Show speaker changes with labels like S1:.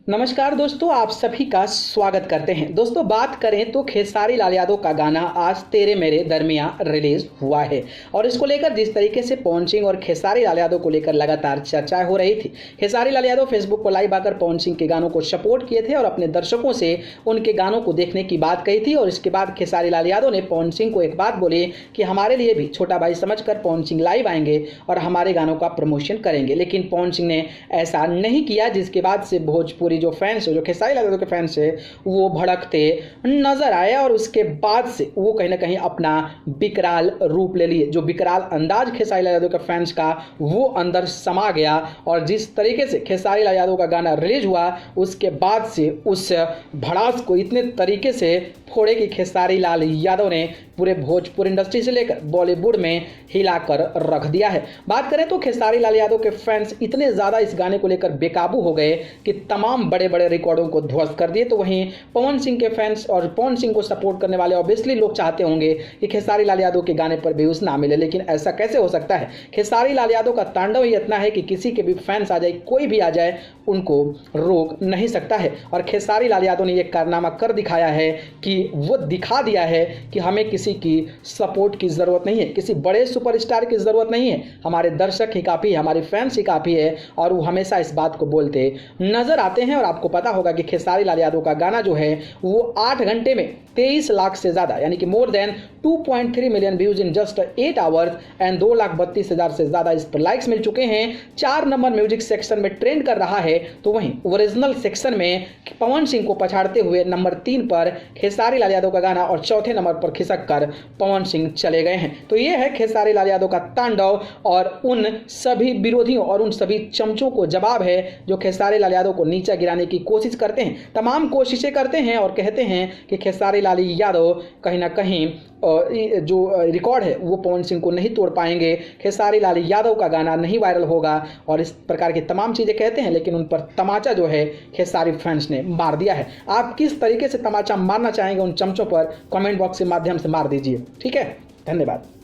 S1: नमस्कार दोस्तों, आप सभी का स्वागत करते हैं। दोस्तों, बात करें तो खेसारी लाल यादव का गाना आज तेरे मेरे दरमियां रिलीज हुआ है और इसको लेकर जिस तरीके से पवन सिंह और खेसारी लाल यादव को लेकर लगातार चर्चाएं हो रही थी। खेसारी लाल यादव फेसबुक पर लाइव आकर पवन सिंह के गानों को सपोर्ट किए थे और अपने दर्शकों से उनके गानों को देखने की बात कही थी। और इसके बाद खेसारी लाल यादव ने पवन सिंह को एक बात बोली कि हमारे लिए भी छोटा भाई समझकर पवन सिंह लाइव आएंगे और हमारे गानों का प्रमोशन करेंगे। लेकिन पवन सिंह ने ऐसा नहीं किया, जिसके बाद से भोजपुरी जो फैंस है, जो खेसारी लाल यादव के फैंस है, वो भड़कते नजर आए और उसके बाद से वो कहीं ना कहीं अपना विकराल रूप ले लिए। जो विकराल अंदाज खेसारी लाल यादव के फैंस का वो अंदर समा गया और जिस तरीके से खेसारी लाल यादव का गाना रिलीज हुआ उसके बाद से उस भड़ास को इतने तरीके से फोड़े कि खेसारी लाल यादव ने पूरे भोजपुरी इंडस्ट्री से लेकर बॉलीवुड में हिलाकर रख दिया है। बात करें तो खेसारी लाल यादव के फैंस इतने ज़्यादा इस गाने को लेकर बेकाबू हो गए कि तमाम बड़े बड़े रिकॉर्डों को ध्वस्त कर दिए। तो वहीं पवन सिंह के फैंस और पवन सिंह को सपोर्ट करने वाले ऑब्वियसली लोग चाहते होंगे कि खेसारी लाल यादव के गाने पर व्यूज ना मिले, लेकिन ऐसा कैसे हो सकता है। खेसारी लाल यादव का तांडव ही इतना है कि किसी के भी फैंस आ जाए, कोई भी आ जाए, उनको रोक नहीं सकता है। और खेसारी लाल यादव ने यह कारनामा कर दिखाया है कि वो दिखा दिया है कि हमें किसी की सपोर्ट की ज़रूरत नहीं है, किसी बड़े सुपरस्टार की ज़रूरत नहीं है, हमारे दर्शक ही काफ़ी है, हमारे फैंस ही काफ़ी है। और वो हमेशा इस बात को बोलते नजर आते हैं। और आपको पता होगा कि खेसारी लाल यादव का गाना जो है वो 8 घंटे में 23 लाख से ज़्यादा, यानी कि more than 2.3 million views in just 8 hours and 2,32,000 से ज़्यादा इस पर लाइक्स मिल चुके हैं। 4 नंबर म्यूजिक सेक्शन में ट्रेंड कर रहा है। तो वहीं ओरिजिनल सेक्शन में पवन सिंह को पछाड़ते हुए नंबर 3 पर खेसारी लाल यादव का गाना और चौथे नंबर पर खिसक कर पवन सिंह चले गए हैं। तो ये है खेसारी लाल यादव का तांडव और उन सभी विरोधियों और उन सभी चमचों को जवाब है जो खेसारी लाल यादव को नीचा गिराने की कोशिश करते हैं, तमाम कोशिशें करते हैं और कहते हैं कि खेसारी लाल यादव कहीं ना कहीं जो रिकॉर्ड है वो पवन सिंह को नहीं तोड़ पाएंगे, खेसारी लाल यादव का गाना नहीं वायरल होगा और इस प्रकार की तमाम चीज़ें कहते हैं। लेकिन उन पर तमाचा जो है खेसारी फैंस ने मार दिया है। आप किस तरीके से तमाचा मारना चाहेंगे उन चमचों पर, कमेंट बॉक्स के माध्यम से मार दीजिए। ठीक है, धन्यवाद।